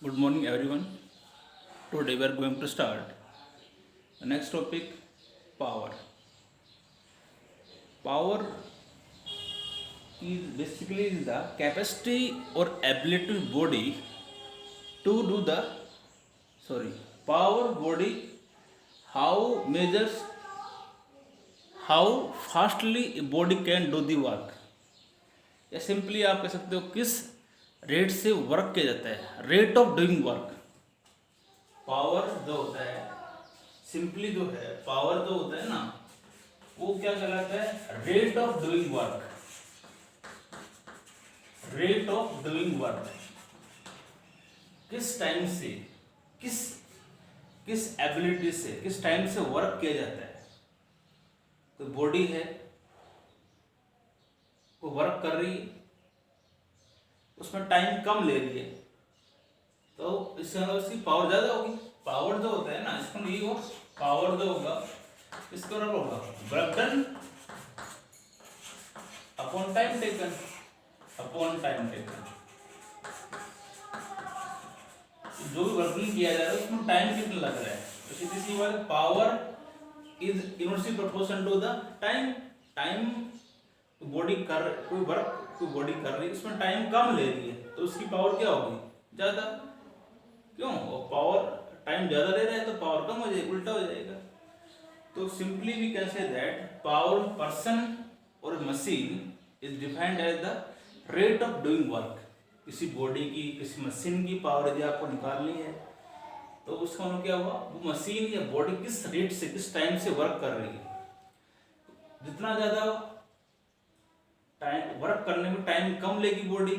Good morning, everyone. Today we are going to start the next topic, power. Power is basically the capacity or ability of body to do the sorry power body how measures how fastly a body can do the work. या simply आप कह सकते हो किस rate से work किया जाता है, rate of doing work. Power जो होता है, सिंपली जो है पावर जो होता है ना, वो क्या कहलाता है, rate of doing work. Rate of doing work किस टाइम से, किस किस एबिलिटी से, किस टाइम से वर्क किया जाता है। कोई बॉडी है, वो वर्क कर रही है, उसमें टाइम कम ले रही है, तो इससे उसकी पावर ज्यादा होगी। पावर जो होता है ना, इसको ये हो, पावर जो होगा इसको बराबर होगा work done upon time taken, upon time taken. जो भी वर्किंग किया जा रहा है उसमें टाइम कितना लग रहा है, तो सीधी सी बात, power is inversely proportional to the time. Time body कर, कोई वर्क कोई बॉडी कर रही है, उसमें टाइम कम ले रही है, तो उसकी पावर क्या होगी, ज्यादा। क्यों, और पावर टाइम ज्यादा ले रहा है तो पावर कम हो जाएगी, उल्टा हो जाएगा। तो simply we can say that power person और machine is defined as the rate of doing work. किसी बॉडी की, किसी मशीन की पावर यदि आपको निकालनी है, तो उसका मतलब क्या हुआ, वो मशीन या बॉडी किस रेट से, किस टाइम से वर्क कर रही है। जितना ज्यादा टाइम वर्क करने में टाइम कम लेगी बॉडी,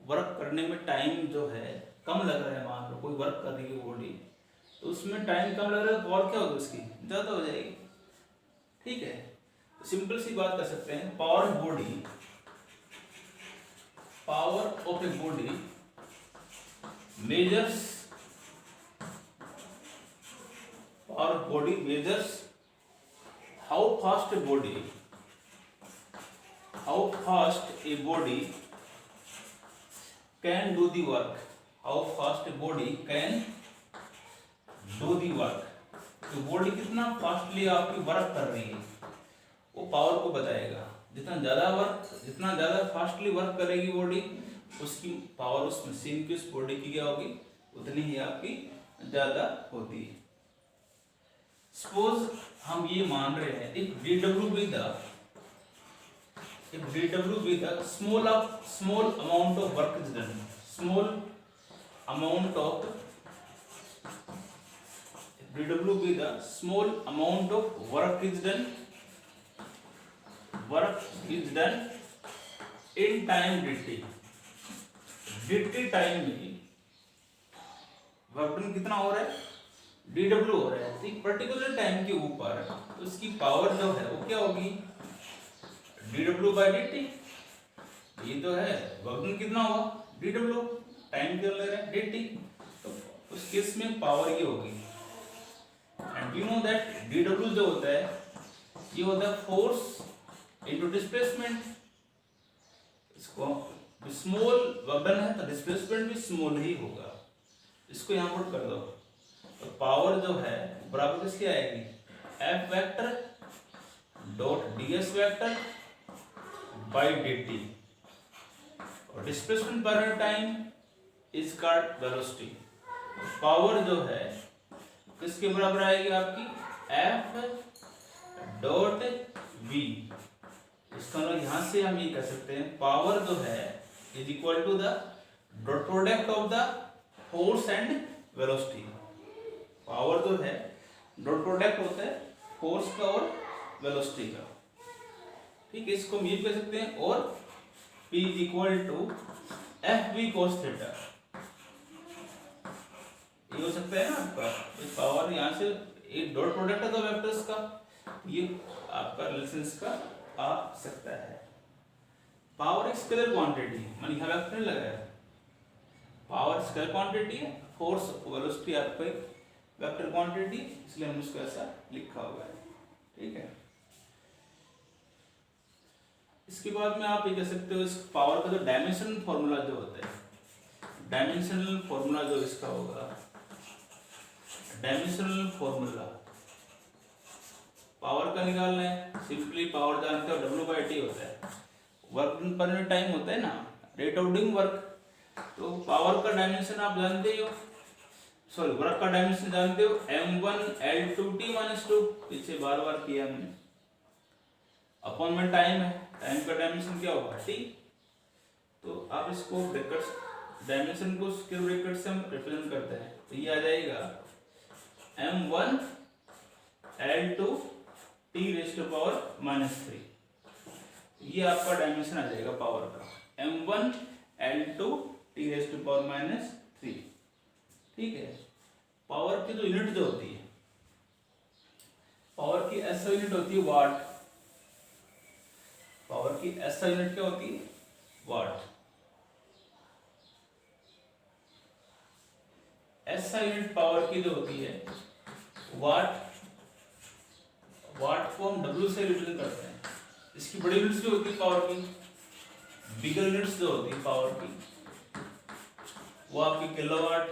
वर्क करने में टाइम जो है कम लग रहा है, मान लो कोई वर्क कर रही है बॉडी, तो उसमें टाइम कम लग रहा है, तो और क्या होगी, उसकी ज्यादा हो जाएगी। ठीक है, तो सिंपल सी बात कर सकते हैं, power body, power of a body measures, power body measures how fast a body, how fast a body can do the work, how fast a body can do the work। तो body कितना fastly आपकी work कर रही है, वो power को बताएगा। जितना ज़्यादा फास्टली वर्क करेगी बॉडी, उसकी पावर उस मशीन की, उस बॉडी की क्या होगी, उतनी ही आपकी ज़्यादा होती है। सपोज हम ये मान रहे हैं, if dw be the, if dw be the small amount of work is done, small amount of, if dw be the small amount of work is done in time dt, dt time में work done कितना हो रहा है, dw हो रहा है, तो एक पर्टिकुलर टाइम के ऊपर उसकी पावर जो है वो क्या होगी, dw by dt। ये तो है वर्क डन कितना हुआ, dw, टाइम क्या ले रहा है, dt, तो उस केस में पावर ये होगी। And you know that dw जो होता है, ये होता है फोर्स इनटू डिस्प्लेसमेंट। इसको स्मॉल वर्क डन है तो डिस्प्लेसमेंट भी स्मॉल ही होगा, इसको यहां पुट कर दो, तो पावर जो है बराबर किसकी आएगी, F vector dot ds vector by dt, और डिस्प्लेसमेंट पर time is called velocity. Power जो है किसके बराबर आएगी आपकी, F डॉट v। इसका मतलब यहां से हम ये कह सकते हैं, पावर जो है is equal to the dot product of the force and velocity. Power जो है डॉट प्रोडक्ट होता है फोर्स का और वेलोसिटी का। ठीक है, इसको हम ये कह सकते हैं, और P is equal to F V cos theta, ये हो सकता है ना आपका। पावर यहाँ से एक डॉट प्रोडक्ट है तो वेक्टर्स का, ये आपका रिलेशंस का आ सकता है। पावर एक स्केलर क्वांटिटी है, मैंने यहाँ वेक्टर लगाया, पावर स्केलर क्वांटिटी है, फोर्स वेलोसिटी आपका एक वेक्टर क्वांटिटी, इसलिए हमने उसको ऐसा लिखा हुआ है। ठीक है, इसके बाद में आप ये कह सकते हो, इस पावर का जो डायमेंशन फॉर्मूला जो होता है, डायमेंशनल फॉर्मूला जो इसका होगा, डायमेंशनल फॉर्मूला पावर का निकालना है। सिंपली पावर जानते हो W/T होता है, वर्क पर यूनिट टाइम होता है ना, रेट ऑफ डूइंग वर्क। तो पावर का डायमेंशन आप जानते ही हो, सॉरी वर्क का डायमेंशन जानते हो, m1L2T-2। पीछे बार बार किया हमने। अपॉन में टाइम है, टाइम का डायमेंशन क्या होगा T। तो आप इसको ब्रैकेट्स डायमेंशन को स्क्वायर ब्रैकेट से हम रिप्रेजेंट करते हैं, तो ये आ जाएगा m1L2T⁻³ ये आपका डायमेंशन आ जाएगा पावर का, m1L2T⁻³। ठीक है। पावर की जो यूनिट जो होती है, पावर की SI यूनिट होती है वाट। पावर की SI यूनिट क्या होती है, वाट। SI यूनिट पावर की जो होती है वाट, वाट को हम W से रिप्रेजेंट करते हैं। इसकी बड़ी यूनिट्स जो होती है पावर की, बिगर यूनिट्स जो होती है पावर की, वो आपकी kilowatt.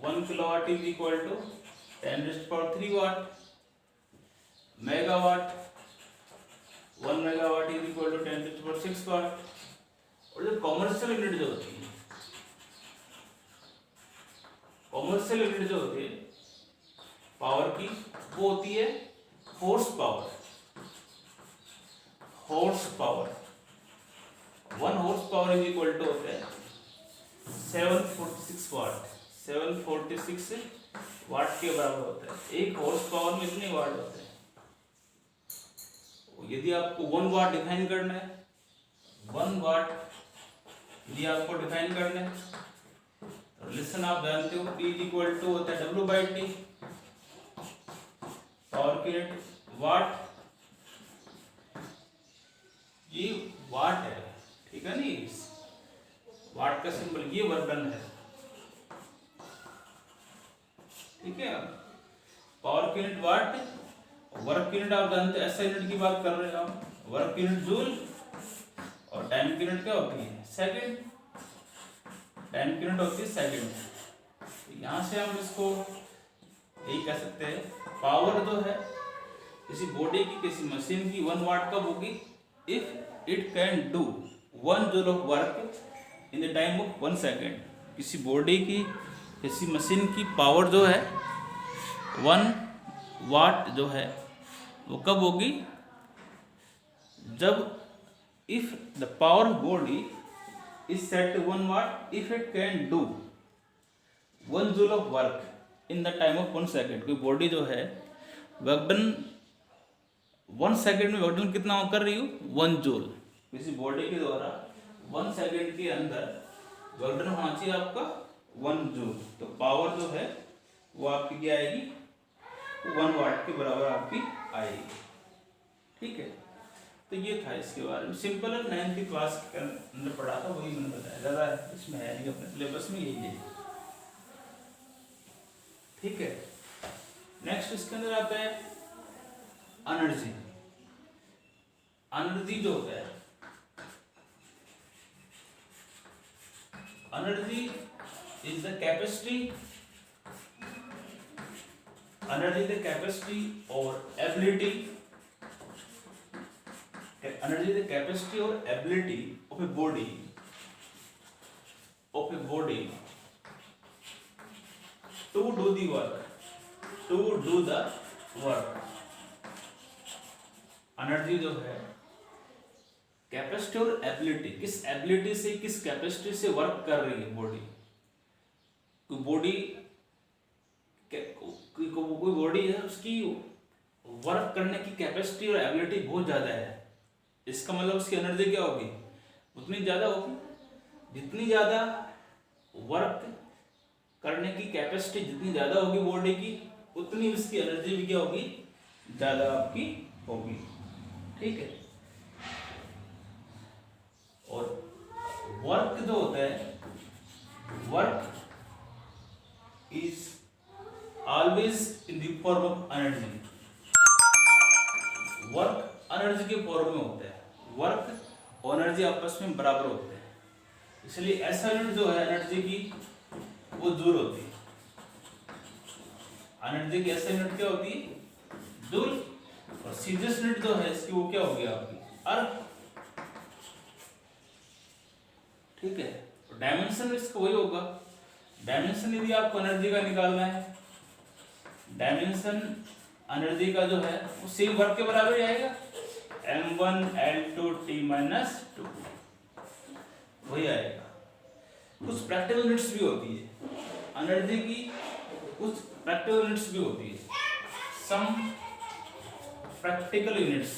1 kilowatt is equal to 10⁻³ watt. Megawatt, 1 megawatt is equal to 10⁶ watt. और जो कॉमर्शियल यूनिट जो होती है, कॉमर्शियल यूनिट जो होती है पावर की, वो होती है horsepower. Horsepower, 1 horsepower is equal to होता है 746 वाट। 746 वाट के बराबर होता है। एक हॉर्स पावर में इतने वाट होते हैं। यदि आपको 1 वाट डिफाइन करना है, 1 वाट यदि आपको डिफाइन करना है, तो लिसन आप जानते हो P इज इक्वल टू होता है W/T। पावर की यूनिट वाट, ये वाट है, ठीक है नी, वाट का सिंबल, ये वर्क डन है। ठीक है। पावर की यूनिट वाट, वर्क की यूनिट आप जानते हैं, SI यूनिट की बात कर रहे हैं हम, वर्क की यूनिट जूल, और टाइम की यूनिट क्या होती है, सेकंड। टाइम की यूनिट होती है सेकंड। तो यहां से हम इसको यही कह सकते हैं, पावर जो है किसी बॉडी की, किसी मशीन की 1 वाट कब होगी, if it can do 1 joule of work in the time of 1 second. किसी बॉडी की, किसी मशीन की पावर जो है 1 वाट जो है वो कब होगी, जब if the power body is set to 1 watt if it can do 1 joule of work in the time of 1 second. कोई बॉडी जो है वर्क डन 1 सेकेंड में, वर्क डन कितना कर रही हूँ, 1 जूल। किसी बॉडी के द्वारा 1 सेकेंड के अंदर वर्क डन होना चाहिए आपका 1 जूल। तो पावर जो है वो आपकी क्या आएगी, 1 वाट के बराबर आपकी आएगी। ठीक है। तो ये था इसके बारे में, सिंपल है, 9th क्लास के अंदर पढ़ा था, वही मैंने बताया, ज़्यादा इसमें है नहीं, अपने सिलेबस में यही है। ठीक है। नेक्स्ट इसके अंदर आता है एनर्जी। एनर्जी जो होता है, energy is the capacity, energy the capacity और एबिलिटी, एनर्जी द कैपेसिटी और ability of a body, to do the work, to do the work. Energy जो है कैपेसिटी और एबिलिटी, किस एबिलिटी से, किस कैपेसिटी से वर्क कर रही है बॉडी। कोई बॉडी, कोई बॉडी है, उसकी वर्क करने की कैपेसिटी और एबिलिटी बहुत ज्यादा है, इसका मतलब उसकी एनर्जी क्या होगी, उतनी ज्यादा होगी। जितनी ज्यादा वर्क करने की कैपेसिटी जितनी ज्यादा होगी बॉडी की, उतनी उसकी एनर्जी भी क्या होगी, ज्यादा आपकी होगी। ठीक है। और वर्क जो होता है, work is always in the form of energy. Work energy के फॉर्म में होता है, वर्क और एनर्जी आपस में बराबर होते हैं। इसलिए ऐसा यूनिट जो है एनर्जी की वो जूल होती है। एनर्जी की ऐसा यूनिट क्या होती है? जूल। और सीधेस्ट यूनिट जो है इसकी वो क्या होगी आपकी? अर्क। ठीक है, तो डायमेंशन इसका वही होगा। डायमेंशन यदि आपको एनर्जी का निकालना है, डायमेंशन एनर्जी का जो है वो सेम वर्क के बराबर ही आएगा, m1L2T-2 वही आएगा। कुछ प्रैक्टिकल यूनिट्स भी होती है एनर्जी की, कुछ प्रैक्टिकल यूनिट्स भी होती है। Some practical units,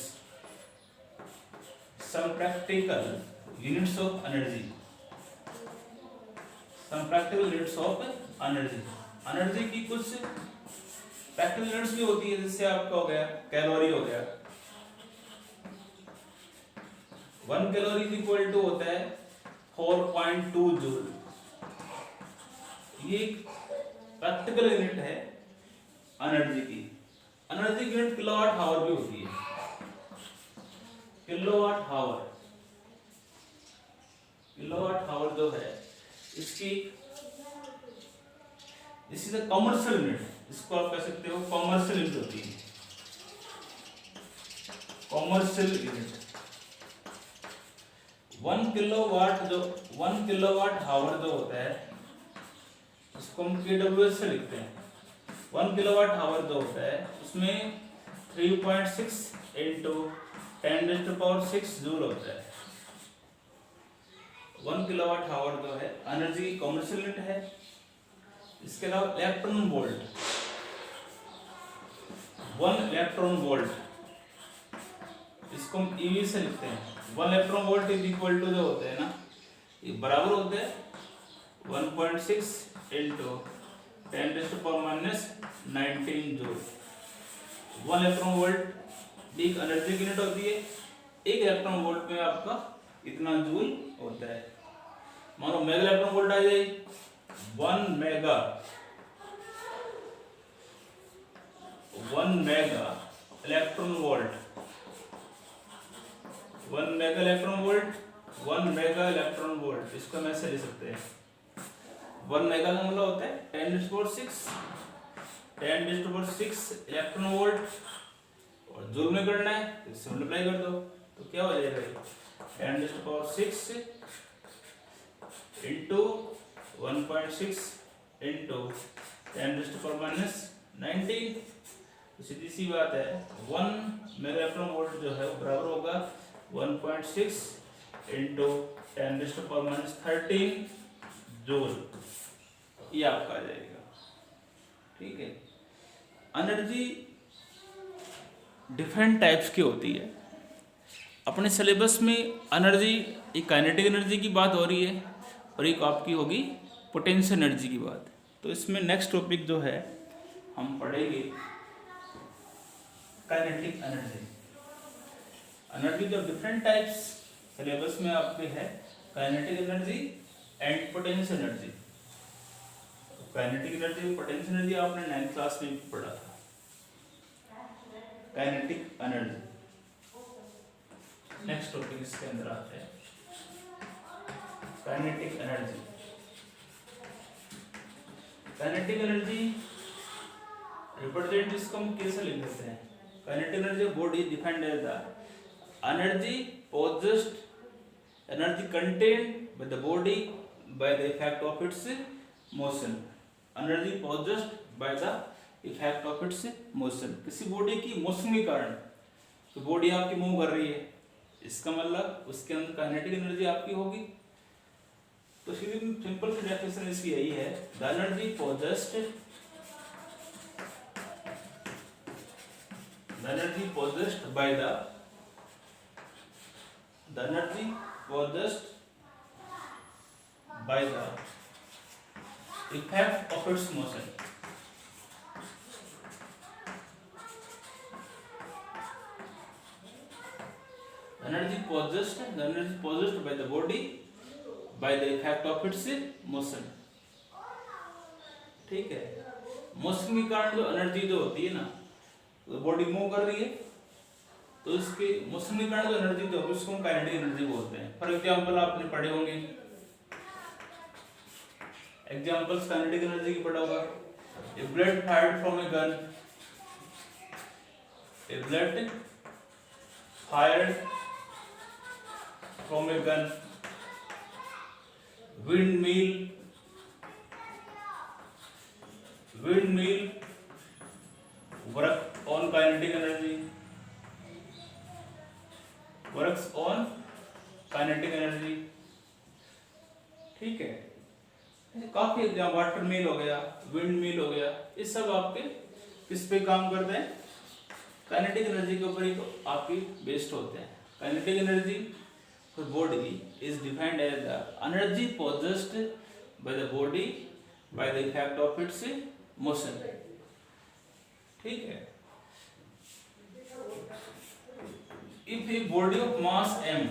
some practical units of energy, some practical units of energy. Energy की कुछ प्रैक्टिकल यूनिट्स भी होती है, जैसे आपका हो गया कैलोरी हो गया। 1 कैलोरी इज इक्वल टू होता है 4.2 जूल। ये एक प्रैक्टिकल यूनिट है एनर्जी की। एनर्जी की यूनिट किलोवाट आवर भी होती है। किलोवाट आवर, किलोवाट आवर जो है इसकी, this is a commercial unit, इसको आप कह सकते हो कमर्शियल यूनिट होती है। कमर्शियल यूनिट 1 किलोवाट जो 1 किलोवाट आवर जो होता है इसको हम kWh से लिखते हैं। 1 किलोवाट आवर जो होता है उसमें 3.6 इंटू 10⁶ जूल होता है। 1 किलोवाट आवर जो है एनर्जी की कमर्शियल यूनिट है। इसके अलावा इलेक्ट्रॉन वोल्ट, 1 इलेक्ट्रॉन वोल्ट, इसको हम ईवी से लिखते हैं। 1 electron volt is equal to जो होते हैं ना, ये बराबर होते हैं 1.6 इंटू 10⁻⁻19 जूल। 1 इलेक्ट्रॉन वोल्ट एक एनर्जी की यूनिट होती है। एक इलेक्ट्रॉन वोल्ट में आपका इतना जूल होता है। मानो मेगा इलेक्ट्रॉन वोल्ट आ जाए, 1 mega electron volt, 1 mega electron volt, 1 mega electron volt, इसको हम ऐसे लिख सकते हैं। 1 मेगा का मतलब होता है 10⁶ इलेक्ट्रॉन वोल्ट, और जूल में करना है तो इससे मल्टीप्लाई कर दो तो क्या हो जाएगा? 10⁶ इंटू 1.6 इंटू 10⁻⁻19। तो सीधी सी बात है 1 मेगा इलेक्ट्रॉन वोल्ट जो है वो बराबर होगा 1.6 इंटू 10⁻13 जूल। ये आपका आ जाएगा। ठीक है, एनर्जी डिफरेंट टाइप्स की होती है। अपने सिलेबस में एनर्जी, एक काइनेटिक एनर्जी की बात हो रही है और एक आपकी होगी पोटेंशियल एनर्जी की बात। तो इसमें नेक्स्ट टॉपिक जो है हम पढ़ेंगे काइनेटिक एनर्जी। एनर्जी जो डिफरेंट टाइप्स सिलेबस में आपके है, kinetic energy and potential energy. Kinetic energy, potential energy आपने 9th क्लास में पढ़ा था। काइनेटिक एनर्जी नेक्स्ट टॉपिक इसके अंदर आता है kinetic energy. Kinetic energy represent इसको हम कैसे लिख देते हैं? Kinetic energy body defined as the energy possessed, energy contained by the body by the effect of its motion। Energy possessed by the effect of its motion, किसी body की motion के कारण, तो बॉडी आपकी मूव कर रही है, इसका मतलब उसके अंदर काइनेटिक एनर्जी आपकी होगी। तो सिंपल सी डेफिनेशन इसकी यही है, the energy possessed, the energy possessed by the energy possessed by the effect of its motion। energy possessed by the body by the effect of its motion। ठीक है, motion के कारण जो एनर्जी जो होती है ना, तो बॉडी मूव कर रही है, तो इसके मोशन के कारण जो एनर्जी जो है उसको हम काइनेटिक एनर्जी बोलते हैं। फॉर एग्जांपल आपने पढ़े होंगे एग्जांपल्स काइनेटिक एनर्जी की पढ़ा होगा। A blade fired from a gun, a blade fired from a gun, windmill work on kinetic energy, works on kinetic energy। ठीक है, काफी एग्जाम, वाटर मिल हो गया, विंड मिल हो गया, ये सब आपके किस पे काम करते हैं, काइनेटिक एनर्जी के ऊपर ही तो आपकी बेस्ड होते हैं। Kinetic energy for body is defined as the energy possessed by the body by the effect of its motion। ठीक है, if a body of mass m,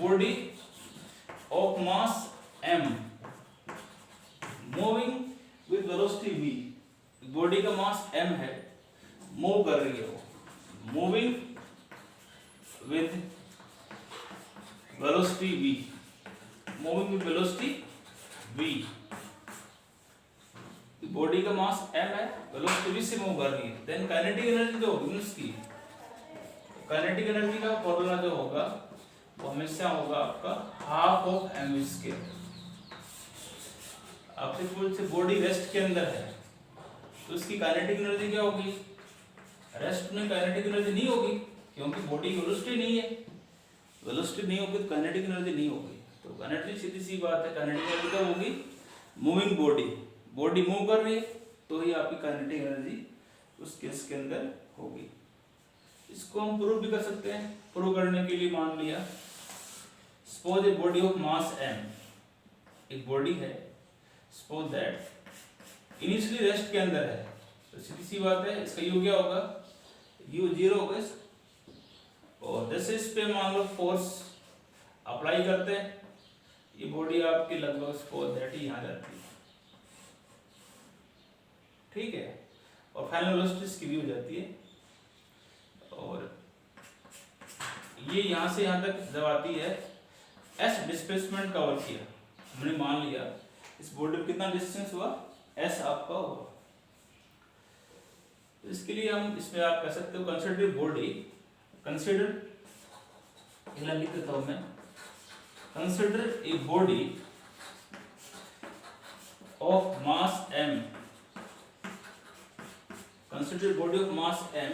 body of mass m moving with velocity v, body का मास m है, move कर रही है, वो moving with velocity v, moving with velocity v, body का मास m है, वेलोसिटी v से मूव कर रही है, देन काइनेटिक एनर्जी जो होगी उसकी, काइनेटिक एनर्जी का फॉर्मूला जो होगा वो हमेशा होगा आपका हाफ ऑफ एम स्क्वायर। आपसे पूछ से बॉडी रेस्ट के अंदर है तो उसकी काइनेटिक एनर्जी क्या होगी, रेस्ट में काइनेटिक एनर्जी नहीं होगी क्योंकि बॉडी की वेलोसिटी नहीं है, वेलोसिटी नहीं होगी तो काइनेटिक एनर्जी नहीं होगी। तो काइनेटिक सीधी सी बात है, काइनेटिक एनर्जी क्या होगी, मूविंग बॉडी, बॉडी मूव कर रही है तो ही आपकी काइनेटिक एनर्जी उस केस के अंदर होगी। इसको हम प्रूव भी कर सकते हैं। प्रूव करने के लिए मान लिया suppose A body of mass m, एक बॉडी है, सपोज दैट इनिशियली रेस्ट के अंदर है, तो सीधी सी बात है इसका यू क्या होगा, यू 0 होगा, और जैसे इस पे मान लो फोर्स अप्लाई करते हैं, ये बॉडी आपकी लगभग सपोज दैट यहाँ जाती है, ठीक है, और फाइनल वेलोसिटी इसकी भी हो जाती है, और ये यहाँ से यहाँ तक जब आती है, s डिस्प्लेसमेंट कवर किया हमने, मान लिया इस बॉडी में कितना डिस्टेंस हुआ, s आपका हुआ। तो इसके लिए हम इसमें आप कह सकते हो कंसीडर बॉडी, कंसीडर लिख देता हूं मैं, consider a body of mass m, consider body of mass m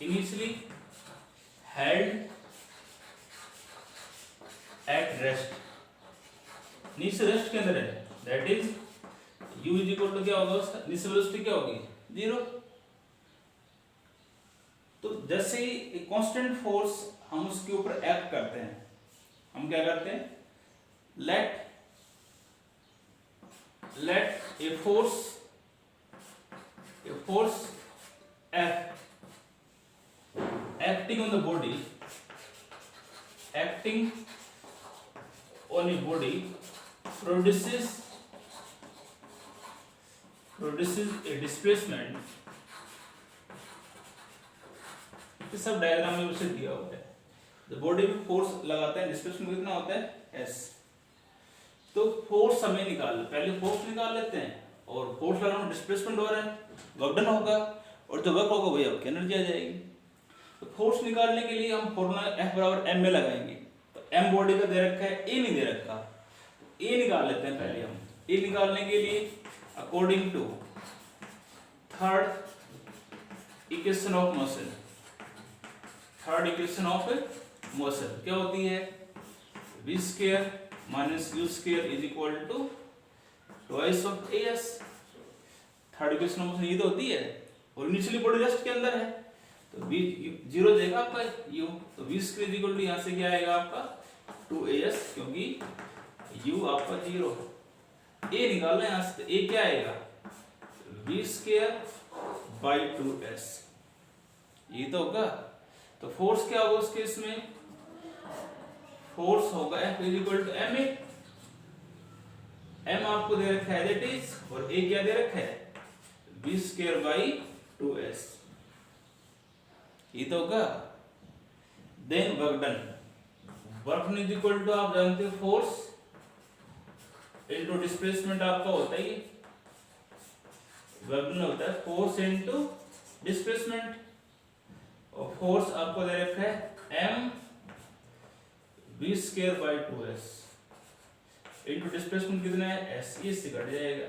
initially held at rest, नीचे रेस्ट के अंदर है, that is u is equal to क्या होगा उसका, नीचे वेलोसिटी क्या होगी 0। तो जैसे ही एक कांस्टेंट फोर्स हम उसके ऊपर एक्ट करते हैं, हम क्या करते हैं, let a force F acting on the body, acting on a body produces a displacement। ये सब डायग्राम में उसे दिया होता है, जब बॉडी पे फोर्स लगाते हैं डिस्प्लेसमेंट कितना होता है s। तो फोर्स हमें निकालना, पहले फोर्स निकाल लेते हैं, और फोर्स लगाना डिस्प्लेसमेंट हो रहा है, वर्क डन होगा, और जो वर्क होगा वही आपकी एनर्जी आ जाएगी। तो फोर्स निकालने के लिए हम फॉर्मूला F बराबर m में लगाएंगे। तो m बॉडी का दे रखा है, a नहीं दे रखा, a निकाल लेते हैं पहले हम। a निकालने के लिए according to third equation of motion, third equation of motion क्या होती है, v square minus u square is equal to twice of as। Third equation of motion ये तो होती है, और इनिशियली बॉडी रेस्ट के अंदर है तो v 0 देगा आपका u, तो v स्क्वायर इक्वल टू यहाँ से क्या आएगा आपका 2as, क्योंकि u आपका 0। a निकालना है यहाँ से, तो a क्या आएगा v स्क्वायर बाई 2s, ये तो होगा। तो फोर्स क्या होगा उस केस में, फोर्स होगा F equal to ma, m आपको दे रखा है दैट इज, और a क्या दे रखा है v स्क्वायर बाई 2s, ये तो होगा। Then work done, work is equal to आप जानते हो फोर्स इनटू डिस्प्लेसमेंट आपका होता ही वर्क में होता है फोर्स इनटू डिस्प्लेसमेंट, और फोर्स आपको दे रखा है m v square by 2s into displacement कितना है s, ये से कट जाएगा।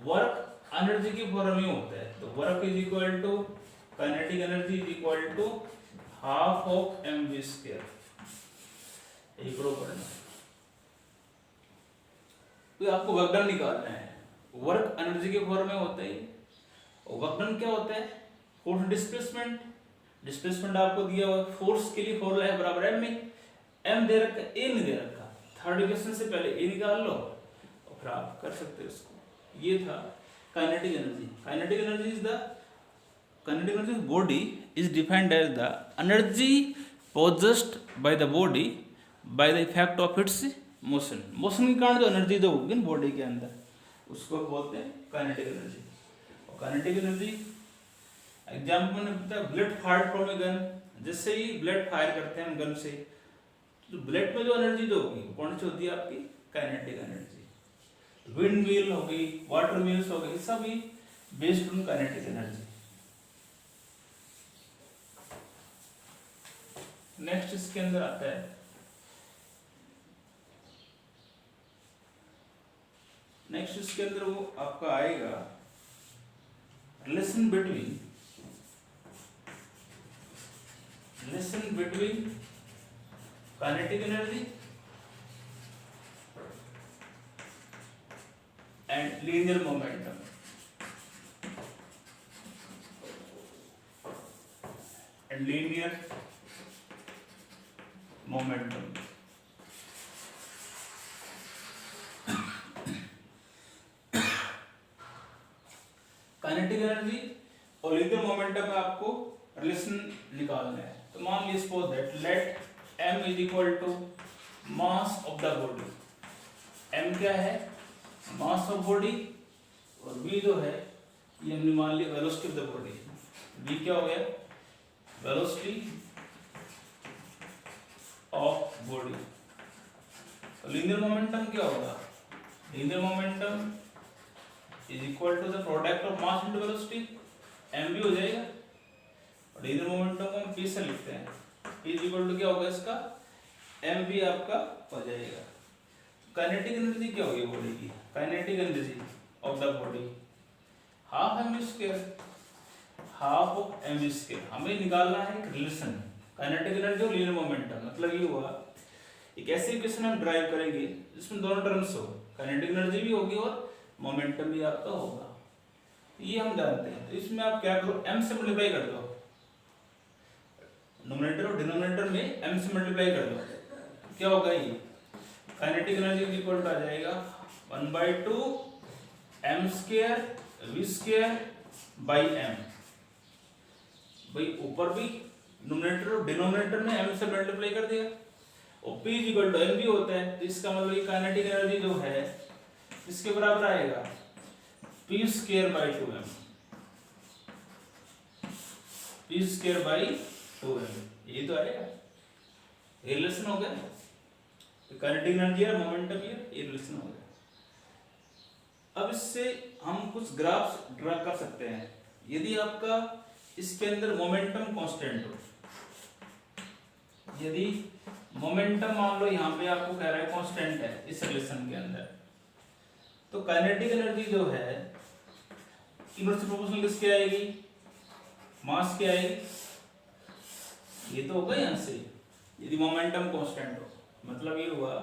वर्क एनर्जी की फॉर्म में होता है, तो work is equal to kinetic energy is equal to half of mv square, एक बराबर है। तो आपको वर्क डन निकालना है, वर्क एनर्जी के फॉर्म में होता है, और वर्क डन क्या होता है फोर्स डिस्प्लेसमेंट, डिस्प्लेसमेंट आपको दिया हुआ फोर्स के लिए फॉर्मूला है बराबर m में, m दे रखा a नहीं दे रखा, थर्ड इक्वेशन से पहले a निकाल लो और फिर आप कर सकते हो इसको। ये था kinetic energy. Kinetic energy is the kinetic energy of body is defined as the energy possessed by the body by the effect of its motion, motion के कारण जो एनर्जी जो होगी ना बॉडी के अंदर उसको बोलते हैं काइनेटिक एनर्जी। और काइनेटिक एनर्जी एग्जाम्पल मैंने बताया blood fire from a gun, जिससे ही ब्लड फायर करते हैं हम गन से, तो ब्लड में जो एनर्जी जो होगी कौन सी होती है आपकी काइनेटिक एनर्जी। विंड मिल हो गई, वाटर मिल्स हो गई, सभी based on kinetic energy. Next इसके अंदर आता है नेक्स्ट इसके अंदर वो आपका आएगा relation between kinetic energy and linear momentum. Kinetic energy और लीनियर मोमेंटम में आपको रिलेशन निकालना है। तो मान लीजिए suppose that let m is equal to mass of the body, m क्या है मास ऑफ बॉडी, और v जो है ये हमने मान लिया velocity of the body. v क्या हो गया velocity of body. Linear momentum क्या होगा, linear momentum is equal to the product of mass into velocity, m भी हो जाएगा। और लीनियर मोमेंटम को हम p से लिखते हैं, p इज इक्वल टू क्या होगा इसका m भी आपका हो जाएगा। काइनेटिक एनर्जी क्या होगी बॉडी की, kinetic energy of the body half m square, half of m square. हमें निकालना है एक रिलेशन काइनेटिक एनर्जी और लीनियर मोमेंटम। मतलब ये हुआ एक ऐसी इक्वेशन हम ड्राइव करेंगे जिसमें दोनों टर्म्स हो, काइनेटिक एनर्जी भी होगी और मोमेंटम भी आपका होगा, ये हम जानते हैं। तो इसमें आप क्या करो m से मल्टीप्लाई कर दो, नोमिनेटर और डिनोमिनेटर में m से मल्टीप्लाई कर दो, क्या होगा ये kinetic energy is equal to आ जाएगा 1/2 m square v square by m। भाई ऊपर भी नोमिनेटर और डिनोमिनेटर में m से मल्टीप्लाई कर दिया, और p is equal to m भी होता है, तो इसका मतलब ये काइनेटिक एनर्जी जो है इसके बराबर आएगा p square by 2m, p square by 2m, ये तो आएगा। ये रिलेशन हो गया काइनेटिक एनर्जी और मोमेंटम, ये रिलेशन हो गया। अब इससे हम कुछ ग्राफ्स ड्रा कर सकते हैं। यदि आपका इसके अंदर मोमेंटम कांस्टेंट हो, यदि मोमेंटम मान लो यहाँ पे आपको कह रहा है कांस्टेंट है इस रिलेशन के अंदर, तो काइनेटिक एनर्जी जो है इनवर्सली प्रोपोर्शनल किसके आएगी, मास के आएगी, ये तो होगा यहाँ से यदि मोमेंटम कांस्टेंट हो। मतलब ये हुआ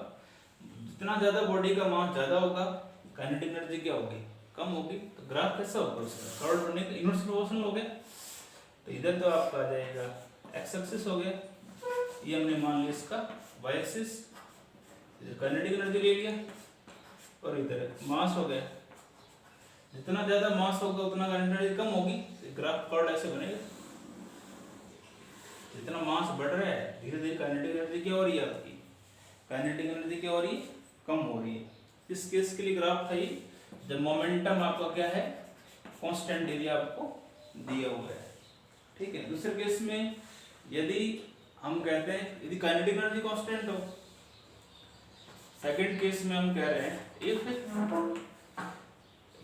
जितना ज्यादा बॉडी का मास ज्यादा होगा काइनेटिक एनर्जी क्या होगी कम होगी। तो ग्राफ कैसा होगा उसका कर्व बनने का इनवर्स प्रोपोर्शनल हो गया। तो इधर तो आपका आ जाएगा एक्स एक्सिस हो गया, ये हमने मान लिया इसका वाई एक्सिस, काइनेटिक एनर्जी ले लिया, और इधर मास हो गया। जितना ज्यादा मास होगा उतना काइनेटिक एनर्जी कम होगी। ग्राफ कर्व ऐसे बनेगा, जितना मास बढ़ रहा है धीरे धीरे काइनेटिक एनर्जी क्या हो रही है आपकी, काइनेटिक एनर्जी क्या हो रही है कम हो रही है। इस केस के लिए ग्राफ था ये जब मोमेंटम आपका क्या है कांस्टेंट एरिया आपको दिया हुआ है, ठीक है। दूसरे केस में यदि हम कहते हैं यदि काइनेटिक एनर्जी कांस्टेंट हो। सेकंड केस में हम कह रहे हैं इफ,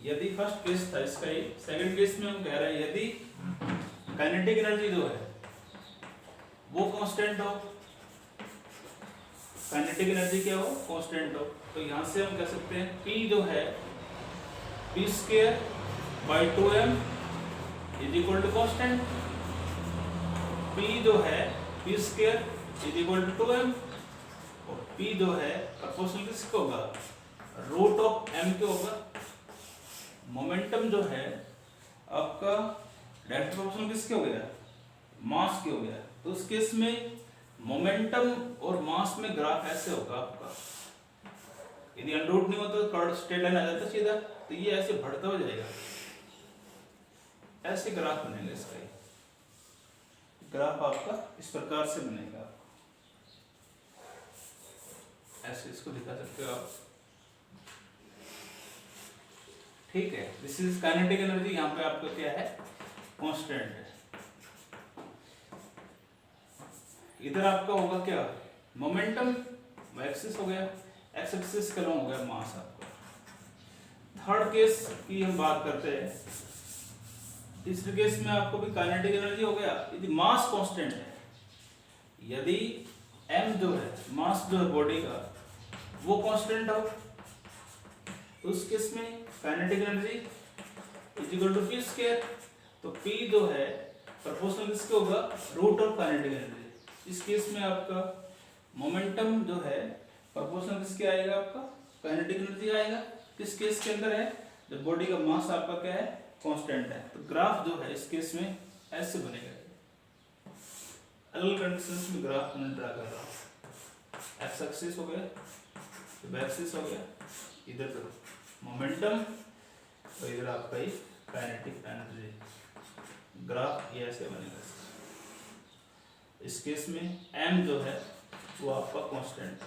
यदि फर्स्ट केस था इसका ये, सेकंड केस में हम कह रहे हैं यदि काइनेटिक एनर्जी जो है वो कांस्टेंट हो, काइनेटिक एनर्जी क्या हो, कांस्टेंट हो, तो यहां से हम कह सकते हैं P जो है p²/2m is equal to constant. P जो है p²/2m और P जो है प्रोपोर्शनल किसका होगा, √m के होगा। मोमेंटम जो है आपका डायरेक्ट प्रोपोर्शनल किसके हो गया, मास के हो गया। तो उस केस में मोमेंटम और मास में ग्राफ ऐसे होगा आपका, यदि √, नहीं होता तो कर्व स्ट्रेट लाइन आ जाता सीधा, तो ये ऐसे बढ़ता हो जाएगा, ऐसे ग्राफ बनेगा इसका। ग्राफ आपका इस प्रकार से बनेगा, ऐसे इसको दिखा सकते हो आप, ठीक है। दिस इज काइनेटिक एनर्जी, यहाँ पे आपका क्या है, कांस्टेंट है। इधर आपका होगा क्या, मोमेंटम, एक्सिस हो गया, एक्स एक्सिस का लॉन्ग हो गया मास आपका। थर्ड केस की हम बात करते हैं, तीसरे केस में आपको भी काइनेटिक एनर्जी हो गया यदि मास कांस्टेंट है, यदि m जो है मास जो है बॉडी का वो कांस्टेंट हो, तो उस केस में kinetic energy is equal to p²। तो p जो है प्रोपोर्शनल किसके होगा, रूट ऑफ काइनेटिक एनर्जी। इस केस में आपका मोमेंटम जो है प्रोपोर्शनल किसके आएगा, आपका काइनेटिक एनर्जी आएगा। किस केस के अंदर है, जब बॉडी का मास आपका क्या है, कांस्टेंट है। तो ग्राफ जो है इस केस में ऐसे बनेगा, अलग कंडीशंस में ग्राफ मैं ड्रा कर रहा हूँ। एक्स एक्सिस हो गया, तो एक्सिस हो गया, इधर पर मोमेंटम और इधर आपका ही काइनेटिक एनर्जी, ग्राफ ये ऐसे बनेगा। इस केस में m जो है वो आपका कांस्टेंट,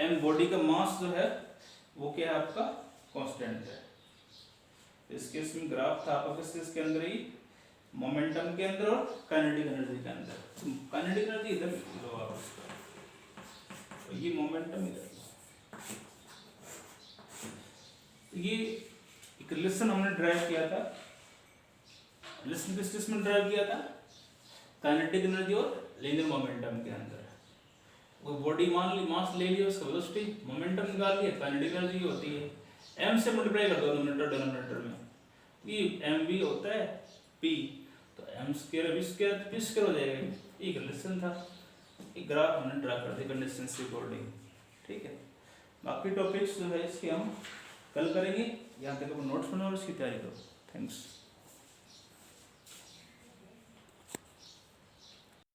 m बॉडी का मास जो है वो क्या है, आपका कांस्टेंट है। इस केस में ग्राफ था आपका किस केस के अंदर ही, मोमेंटम के अंदर और काइनेटिक एनर्जी के अंदर। तो काइनेटिक एनर्जी इधर लो आप इसका, तो ये मोमेंटम इधर। ये एक रिलेशन हमने ड्राइव किया था, रिलेशन किस केस में ड्राइव किया था, काइनेटिक एनर्जी और लीनियर मोमेंटम के अंदर। वो बॉडी मान ली, मास ले लिया, उसका वेलोसिटी, मोमेंटम निकाल लिया, काइनेटिक एनर्जी होती है m से मल्टीप्लाई कर दो डिनोमिनेटर में, ये mv होता है p, तो m² v² p² हो जाएगा। एक रिलेशन था, एक ग्राफ हमने ड्रा कर दिया कंडीशन से अकॉर्डिंग, ठीक है। बाकी टॉपिक्स जो है इसके हम कल करेंगे। यहाँ तक नोट्स बनाओ और उसकी तैयारी करो। थैंक्स।